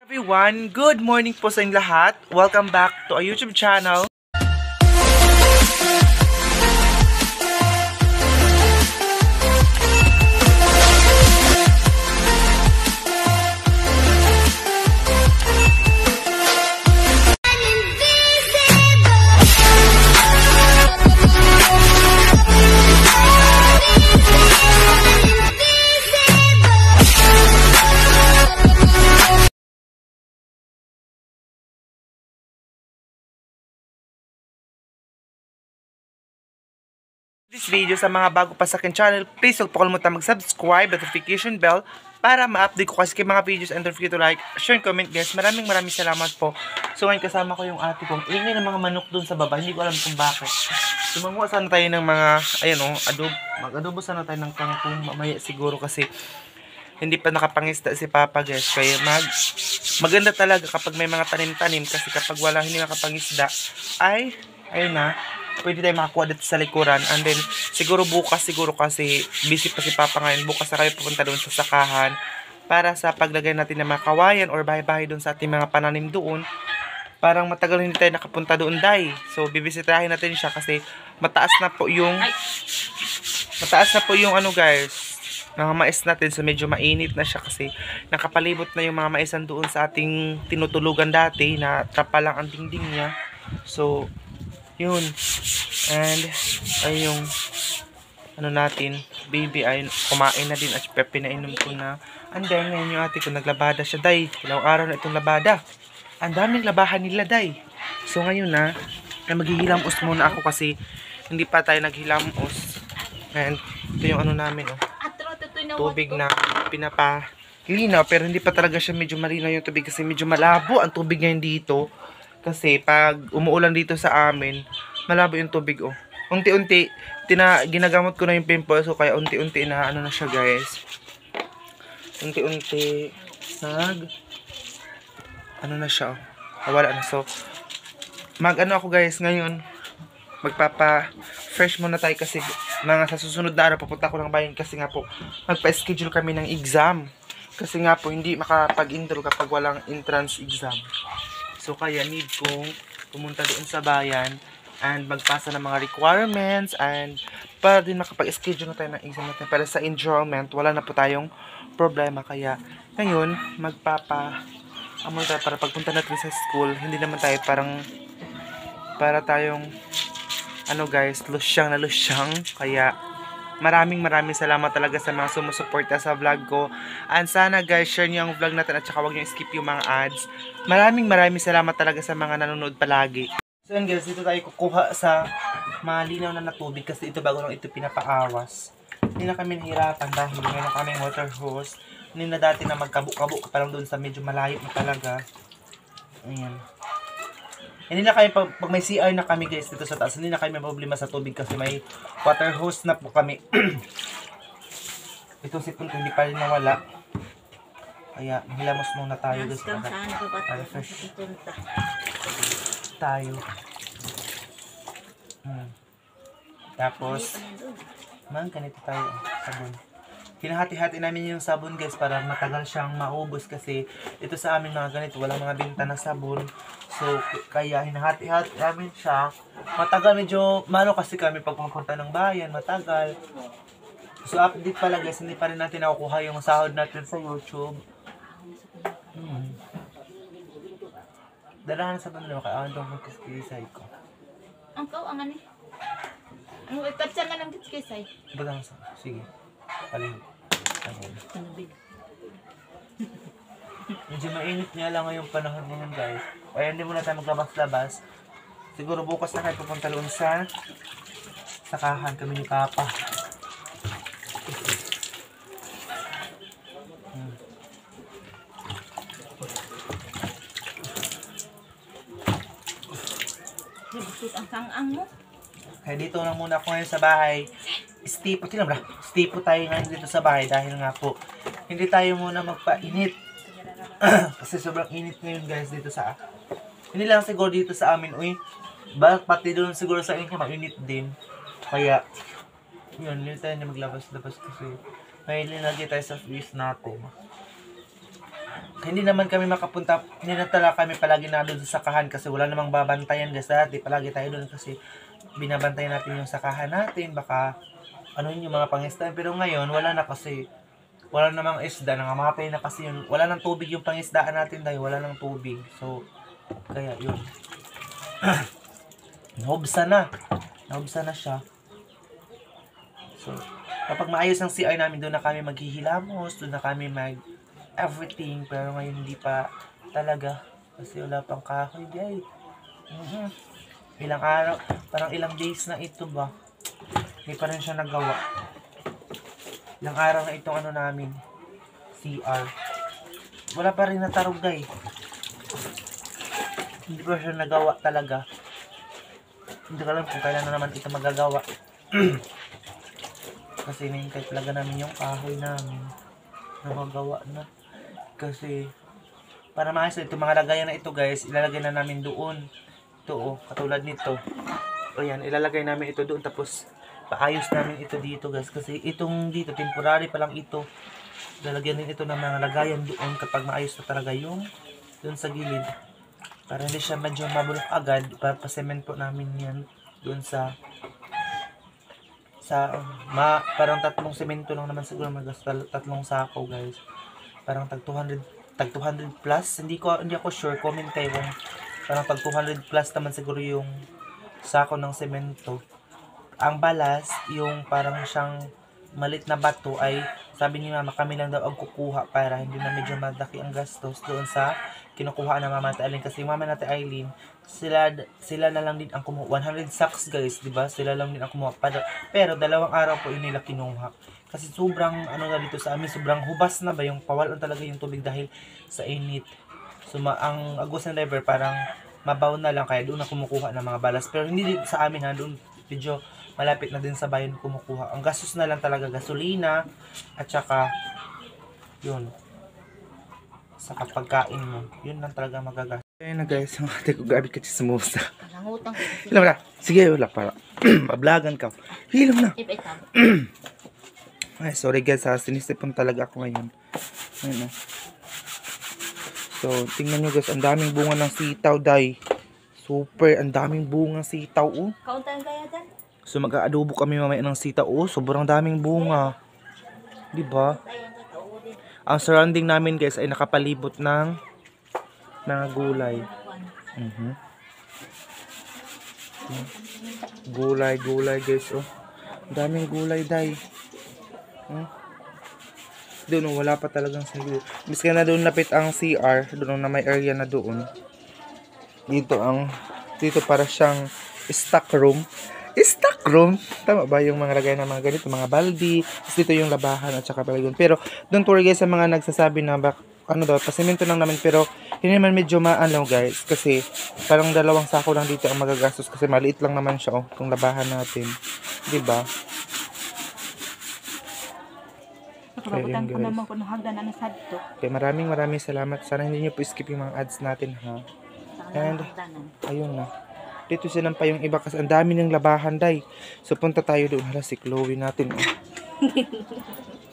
Everyone, good morning po sa inyong lahat. Welcome back to our YouTube channel. This video sa mga bago pa sa akin channel, please huwag po kalimutan mag-subscribe, notification bell para ma-update ko kasi mga videos, and don't forget to like, share, and comment guys. Maraming salamat po. So ngayon kasama ko yung ate kong ingay ng mga manok dun sa baba, hindi ko alam kung bakit. Sumanguha sana tayo ng mga, ayan o, mag-adobo sana tayo ng kangkong mamaya siguro kasi hindi pa nakapangisda si Papa guys. Kaya maganda talaga kapag may mga tanim-tanim kasi kapag wala hindi nakapangisda ay, ayun na, pwede tayo makakuha dito sa likuran. And then, siguro bukas, kasi busy pa si Papa ngayon. Bukas na kayo pupunta doon sa sakahan para sa paglagay natin ng mga kawayan or bahay-bahay doon sa ating mga pananim doon. Parang matagal hindi tayo nakapunta doon, day. So, bibisitahin natin siya kasi mataas na po yung ano guys, mga mais natin. So, medyo mainit na siya kasi nakapalibot na yung mga maisan doon sa ating tinutulugan dati na trapa lang ang dingding niya. So, yun. And ay yung ano natin, baby ay kumain na din at pinainom ko na. And then ngayon yung ate ko naglabada siya, day. Ilang araw na itong labada. Ang daming labahan nila, day. So ngayon na maghihilamos muna ako kasi hindi pa tayo naghilamos. And ito yung ano namin, oh, tubig na pinapalinaw, pero hindi pa talaga siya medyo malinaw yung tubig kasi medyo malabo ang tubig ngayon dito. Kasi pag umuulan dito sa amin, malabo yung tubig, oh. Unti-unti, ginagamot ko na yung pimple, so kaya unti-unti na ano na siya, guys. Unti-unti, ano na siya, oh. Wala na. So, ano ako, guys, ngayon, magpapa-fresh muna tayo kasi mga sa susunod na araw, papunta ko ng bayan kasi nga po, magpa-schedule kami ng exam. Kasi nga po, hindi makapag-enroll kapag walang entrance exam. So, kaya need kong pumunta doon sa bayan and magpasa ng mga requirements and para din makapag-schedule na tayo ng exam natin. Para sa enrollment, wala na po tayong problema. Kaya, ngayon, tayo para pagpunta natin sa school, hindi naman tayo para tayong, ano guys, lusyang na lusyang. Kaya, maraming salamat talaga sa mga sumusuporta sa vlog ko. And sana guys, share nyo ang vlog natin at saka huwag nyo skip yung mga ads. Maraming salamat talaga sa mga nanonood palagi. So yun guys, dito tayo kukuha sa malinaw na tubig kasi ito bago lang ito pinapaawas. Hindi na kami nahirapan dahil meron kami water hose. Hindi na dati na magkabuk-kabuk pa lang doon sa medyo malayo na talaga. Ayan. Hindi na kami, pag may CR na kami guys dito sa taas, hindi na kami may problema sa tubig kasi may water hose na po kami. Itong sipon ko hindi pa rin nawala. Kaya hilamos muna tayo guys. Para fresh tayo. Tapos, ganito tayo. Sabon. Hinahati-hati namin yung sabon guys para matagal siyang maubos kasi ito sa amin mga ganito, walang mga binta na sabon. So, kaya hinahati-hati namin siya. Matagal, medyo malo kasi kami pag pumunta ng bayan, matagal. So, update pala guys, hindi pa rin natin nakukuha yung sahod natin sa YouTube. Dalahan sa banlo, kaya ang doon magkiskisay ko. Ang kau, ang ani? Ang itapsa nga ng kiskisay? Badang sa, sige. Palihog. Medyo mainit nga lang ngayong panahon ngayon guys. Kaya hindi muna tayo maglabas-labas. Siguro bukas na kayo pupunta doon sa sakahan kami ni Papa. Ang kang-ang mo? Kaya dito lang muna ako ngayon sa bahay. Stipo tayo ngayon dito sa bahay dahil nga po hindi tayo muna magpainit. Kasi sobrang init ngayon guys dito sa hindi lang siguro dito sa amin, uy, pati doon siguro sa inyo mainit din. Kaya yun, hindi tayo na maglabas-labas kasi may linagay tayo sa freeze natin. hindi naman kami makapunta, hindi na talaga kami palagi na doon sa sakahan kasi wala namang babantayan guys. Dati palagi tayo doon kasi binabantayan natin yung sakahan natin, baka ano yun, yung mga pangisda. Pero ngayon wala na kasi wala namang isda, nangamatay na kasi yun. Wala nang tubig yung pangisdaan natin dahil wala nang tubig. So kaya yun. Nahubsa na siya. So kapag maayos ang CR namin, doon na kami maghihilamos, doon na kami mag everything. Pero ngayon hindi pa talaga kasi wala pang kahoy guys. Ilang araw, parang ilang days na ito ba, hindi pa rin siya nagawa. Ilang araw na itong ano namin CR, wala pa rin natarog guys. Hindi pa siya nagawa talaga. Hindi ko alam kung kailan na naman ito magagawa. Kasi hinihintay talaga namin yung kahoy namin na magawa na. Kasi para maayos itong mga lagayan na ito guys, ilalagay na namin doon. Ito katulad nito. O yan, ilalagay namin ito doon tapos paayos namin ito dito guys. Kasi itong dito, temporary pa lang ito. Lalagyan din ito ng mga lagayan doon kapag maayos na talaga yung doon sa gilid. Para hindi siya medyo mabulok agad, papasemент po namin yan doon sa parang 3 semento lang naman siguro magas, 3 sako guys. Parang tag 200 plus, hindi ako sure, comment kayo kung parang tag 200 plus naman siguro yung sako ng semento. Ang balas, yung parang siyang malit na bato ay sabi ni mama kami lang daw ang kukuha para hindi na medyo malaki ang gastos doon sa kinukuha na mama natin Aileen. Kasi yung mama natin Aileen, sila na lang din ang kumuha. 100 sacks guys, di ba? Sila lang din ang kumuha. Pero 2 araw po yun nila kinuha. Kasi sobrang ano na dito sa amin, sobrang hubas na ba yung pawalan talaga yung tubig dahil sa init. So ang Agos ng River parang mabaw na lang kaya doon na kumukuha ng mga balas. Pero hindi dito sa amin ha, doon medyo malapit na din sa bayan kumukuha. Ang gastos na lang talaga gasolina at saka yun sa pagkain mo. Yun lang talaga magagastos. Ayun na guys, ang ate ko gabi ka chismosa. Nangutang ko. Hilam na. Sige, wala para. Mablagan ka. Hilam na. Ay, sorry guys ha. Sinisipon talaga ako ngayon. Ayun na. So, tingnan nyo guys. Ang daming bunga ng sitaw, day. Super. Ang daming bunga ng sitaw, oh. Kauntan kaya dyan? So, mag-aadobo kami mamaya ng sitaw, oh. Sobrang daming bunga. Diba? Ang surrounding namin guys ay nakapalibot ng mga gulay. Gulay guys, oh. Daming gulay, day. Doon, wala pa talagang siguro. Miski na doon lapit ang CR, doon na may area na doon. Dito para siyang stock room. Stock room? Tama ba yung mga lagay ng mga ganito, mga baldi. Tapos dito yung labahan at saka palagon. Pero don't worry guys sa mga nagsasabi na pasemento lang naman. Pero hindi naman medyo maalaw guys. Kasi parang 2 sako lang dito ang magagastos. Kasi maliit lang naman siya, oh, itong labahan natin. Diba? Nakababutan ko naman kung hagdan na nasad to. Okay, maraming salamat. Sana hindi nyo po skip yung mga ads natin ha. And ayun na. Dito silang pa yung iba kasi ang dami ng labahan, day. So punta tayo doon. Hala, si Chloe natin. Oh.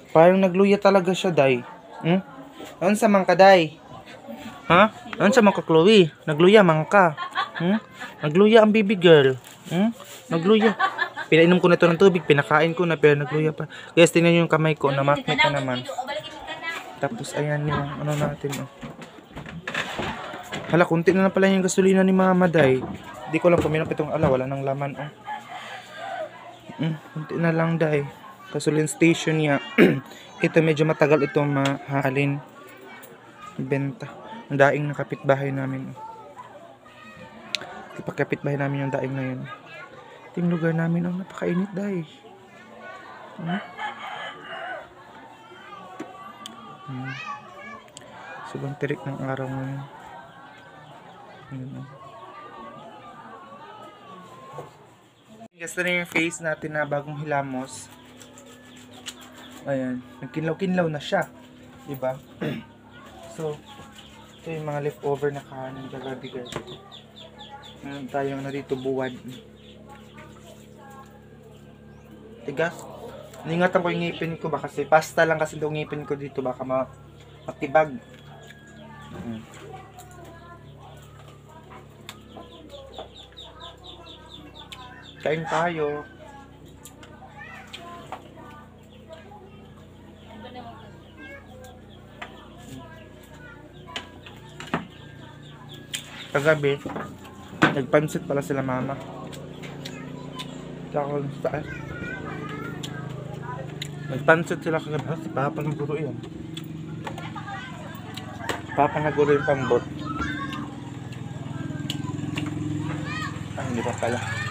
Parang nagluya talaga siya, day. Ano sa mangka, day? Ha? Ano sa mangka, Chloe? Nagluya, mangka. Nagluya ang baby girl. Nagluya. Pinainom ko na ito ng tubig, pinakain ko na, pero nagluya pa. Guys, tingnan nyo yung kamay ko, namakit na naman. Tapos, ayan yung ano natin, oh. Hala, kunti na pala yung gasolina ni Mama, day. Di ko lang puminap itong wala nang laman, oh. Kunti na lang, day. Gasoline station niya. Ito, medyo matagal ito mahalin. Benta. Ang daing na kapitbahay namin, oh. Kapitbahay namin yung daing na yun. Yung lugar namin ang napakainit dahil. Sobrang tirik ng araw ngayon. Guys, na yung face natin na bagong hilamos. Ayan, nagkinlaw-kinlaw na siya. Diba? So, ito yung mga leftover na kanin kagabi guys. Meron tayong dito buwad. Tigas. Ningatan ko yung ngipin ko ba kasi pasta lang kasi itong ngipin ko dito baka matibag. Kain tayo. Kagabi, nagpansit pala sila mama. Tsaka sa taas. Nagpansit sila kagabi. Si Papa naguro yan. Papa naguro yung pambot. Hindi pa pala.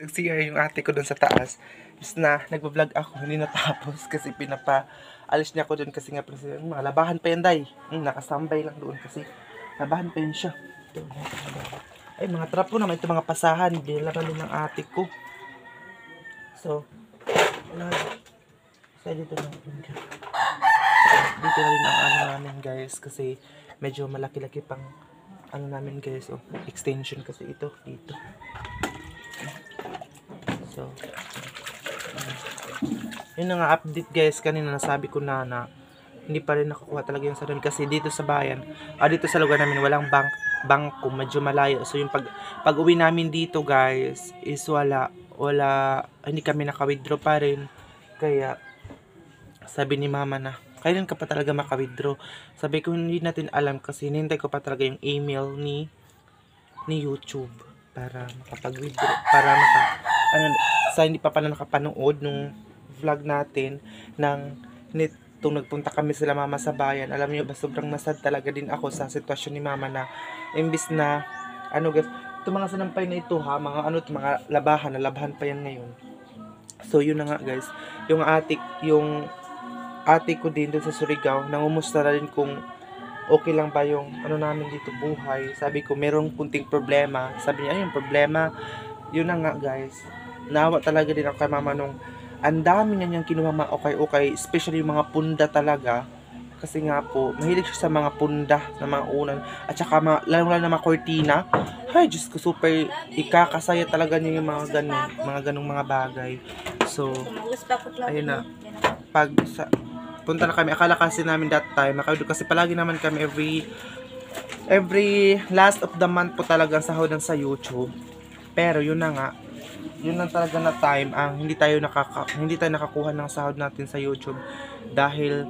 Nag-CR yung ate ko doon sa taas. Is na nagbablog ako, hindi natapos kasi pinapa-alis niya ako doon kasi nga mga labahan pa yan, day. Nakasambay lang doon kasi labahan pa yun siya. Ay, mga trapo naman ito, mga pasahan. Dinalaban din ng ate ko. So, wala. So, dito na rin ang ano namin, guys, kasi medyo malaki-laki pang ano namin, guys. Oh, extension kasi ito dito. So, yun na nga update, guys. Kanina nasabi ko na hindi pa rin nakukuha talaga yung sarili kasi dito sa bayan, dito sa lugar namin walang bangko, medyo malayo. So yung pag uwi namin dito, guys, is wala hindi kami naka-withdraw pa rin. Kaya sabi ni mama na kailan ka pa talaga maka-withdraw. Sabi ko hindi natin alam kasi hinihintay ko pa talaga yung email ni YouTube para makapag-withdraw, para sa hindi pa pala nakapanood nung vlog natin nitong nagpunta kami sila mama sa bayan. Alam niyo ba, sobrang masad talaga din ako sa sitwasyon ni mama na imbis na guys, itong mga sinampay na ito mga mga labahan pa yan ngayon. So yun na nga, guys, yung ate ko din doon sa Surigao, nangumusta na rin kung okay lang ba yung namin dito buhay. Sabi ko merong kunting problema. Sabi niya yung problema, yun na nga, guys, nawa talaga din ako kay mama nung ang dami niya niyang kinuha mga okay, especially yung mga punda talaga. Kasi nga po, mahilig siya sa mga punda, sa mga unan, at saka lalo na mga kortina. Ay, Diyos ko, super ikakasaya talaga niya yung mga ganong mga bagay. So, ayun na, punta na kami, akala kasi namin that time, kasi palagi naman kami every last of the month po talagang sahodan sa YouTube. Pero yun na nga, yun lang talaga na time ang hindi tayo nakakuha ng sahod natin sa YouTube dahil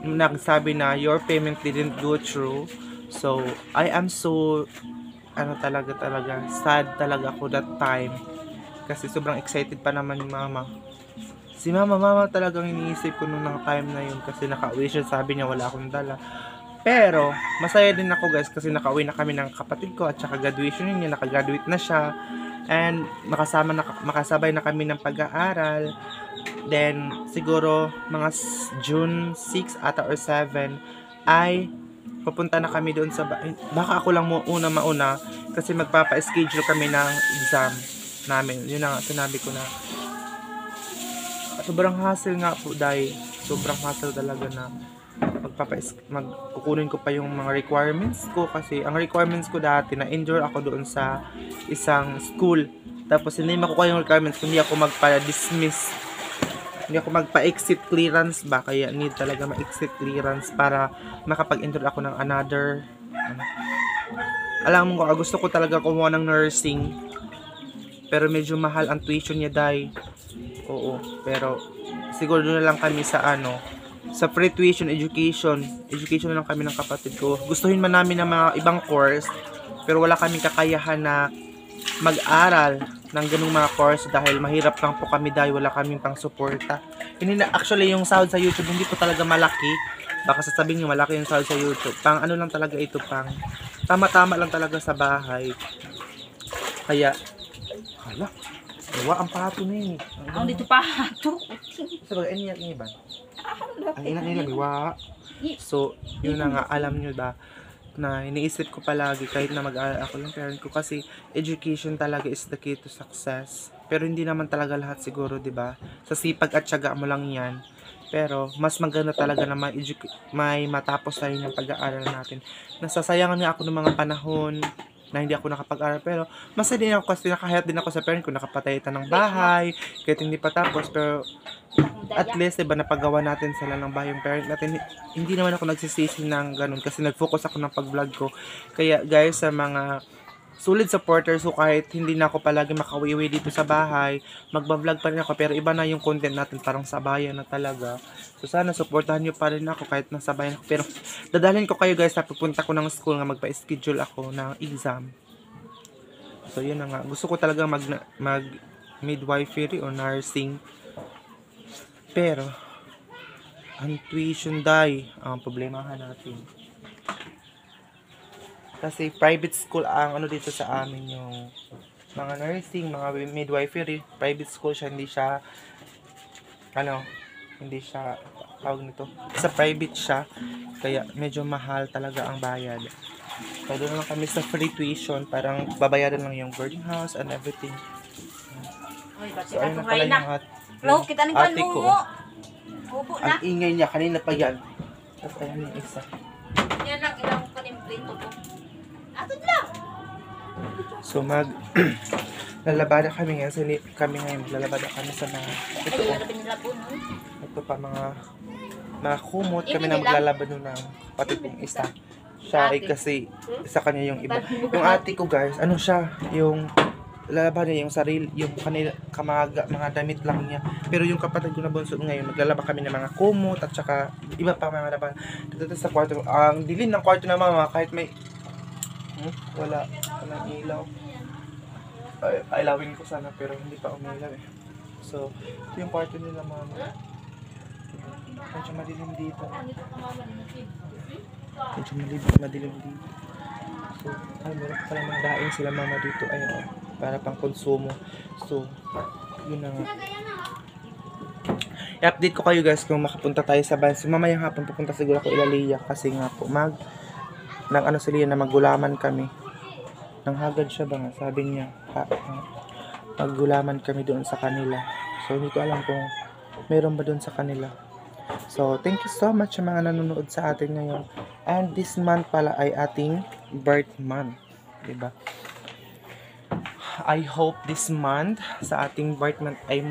nagsabi na your payment didn't go through. So I am so talaga sad talaga ako that time kasi sobrang excited pa naman ni mama. Si mama talagang iniisip ko nung time na yun kasi nakauwi siya, sabi niya wala akong dala. Pero masaya din ako, guys, kasi nakauwi na kami ng kapatid ko at saka graduation niya, nakagraduate na siya. And makasabay na kami ng pag-aaral. Then siguro mga June 6 ata or 7 ay pupunta na kami doon sa baka ako lang mauna kasi magpapa-schedule kami ng exam namin. Yun na nga, sinabi ko na sobrang hassle nga po, dahil sobrang hassle talaga na kukunin ko pa yung mga requirements ko kasi ang requirements ko dati na enroll ako doon sa isang school, tapos hindi makukuha yung requirements, hindi ako magpa-dismiss, hindi ako magpa-exit clearance ba, kaya need talaga ma-exit clearance para makapag-enroll ako ng another alam mo ko, gusto ko talaga kumuha ng nursing pero medyo mahal ang tuition niya, dahil oo, pero siguro doon na lang kami sa sa free tuition, education lang kami ng kapatid ko. Gustuhin man namin ng mga ibang course, pero wala kaming kakayahan na mag-aral ng ganung mga course dahil mahirap lang po kami dahil wala kaming pang suporta. Hindi na, actually yung sahod sa YouTube hindi po talaga malaki. Baka sasabihin niyo malaki yung sahod sa YouTube. Pang ano lang talaga ito, pang tama-tama lang talaga sa bahay. Kaya, hala, gawa ang pato na eh. Ang dito pa hato. Sabagay, ano yan ba? Ang ina nila, liwa. So, yun na nga, alam nyo ba, na iniisip ko palagi kahit na mag-aaral ako yung parent ko kasi education talaga is the key to success. Pero hindi naman talaga lahat siguro, 'di ba? Sa sipag at tiyaga mo lang 'yan. Pero mas maganda talaga na may matapos tayo ng pag-aaral natin. Nasasayangan nga ako ng mga panahon na hindi ako nakapag-aral, pero masaya din ako kasi nakahayat din ako sa parent ko, nakapatay ng bahay kahit hindi pa tapos, pero at least, diba, napagawa natin sila ng bahay yung parent natin. Hindi naman ako nagsisisi ng ganun kasi nag-focus ako ng pag-vlog ko. Kaya guys, sa mga solid supporters ko, kahit hindi na ako palagi makawiwi dito sa bahay, magba-vlog pa rin ako, pero iba na yung content natin, parang sa bayan na talaga. So sana supportahan nyo pa rin ako kahit nasa bayan ako. Pero dadalhin ko kayo guys sa pupunta ko ng school nga magpa-schedule ako ng exam. So yun na nga, gusto ko talaga mag midwifery o nursing. Pero ang tuition ang problemahan natin. Kasi private school ang ano dito sa amin, yung mga nursing, mga midwifery, private school siya, hindi siya tawag nito. Sa private siya, kaya medyo mahal talaga ang bayad. Kaya doon lang kami sa free tuition, parang babayaran lang yung boarding house and everything. So ayun na pala yung Hello, kita ni ate ko. Upo na. Ang ingay niya, kanina pa yan. Tapos ayan yung isa. Yan lang, ilang panimplito ko. Atod lang. So lalabada kami ngayon. Kami ngayon, lalabada kami sa mga, ito Ay, narapin nila po, no? ito pa mga kumot kami na maglalaba nun ng kapatid kong isa. Siya ay kasi sa kanya yung iba. Yung ate ko guys, ano siya, yung lalaba niya yung sarili, yung kanila mga damit lang niya. Pero yung kapatid ko na bunso ngayon, naglalaba kami ng mga kumot at saka iba pa mga laban. Dito sa kwarto, ang dilim ng kwarto na mama kahit may wala ilaw. Ay, ilawin ko sana pero hindi pa umilaw eh. So, ito yung kwarto nila mama. Medyo madilim dito. Medyo madilim dito. So, ay, meron pa pala mga daing sila mama dito. Ayun, para pang konsumo. So, yun na nga. I-update ko kayo guys kung makapunta tayo sa bayan. So, mamayang hapon pupunta siguro ako Ilaliya kasi nga po, sila na maggulaman kami. Nang hagad siya ba nga, sabi niya, maggulaman kami doon sa kanila. So, hindi ko alam kung meron ba doon sa kanila. So, thank you so much sa mga nanonood sa atin ngayon. And this month pala ay ating birth month. Diba? I hope this month, sa ating birth month ay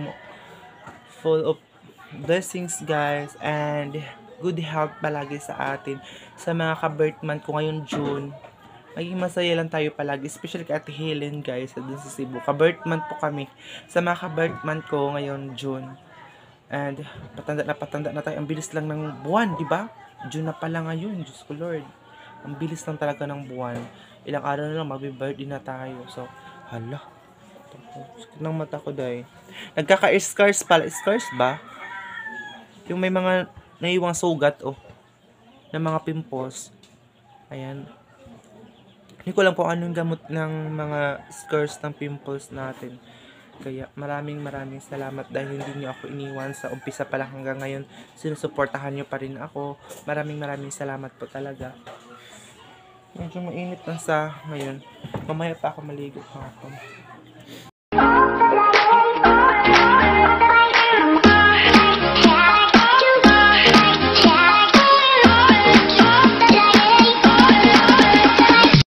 full of blessings guys. And good health palagi sa atin. Sa mga ka-birth month ko ngayon June, maging masaya lang tayo palagi. Especially kay Ate Helen guys, dun sa Cebu. Ka-birth month po kami. Sa mga ka-birth month ko ngayon June. And patanda na tayo. Ang bilis lang ng buwan, di ba? June na pala ngayon, Diyos ko Lord. Ang bilis lang talaga ng buwan. Ilang araw na lang, magbe-birthday na tayo. So, hala. Sakit ng mata ko dahil. Nagkaka-scars pala. Scars ba? Yung may mga naiwang sugat, ng mga pimples. Ayan. Hindi ko lang kung anong gamot ng mga scars ng pimples natin. Kaya maraming salamat dahil hindi niyo ako iniwan sa umpisa pa lang hanggang ngayon. Sinusuportahan niyo pa rin ako. Maraming salamat po talaga. Medyo mainit na sa ngayon. Mamaya pa ako maligo hapon.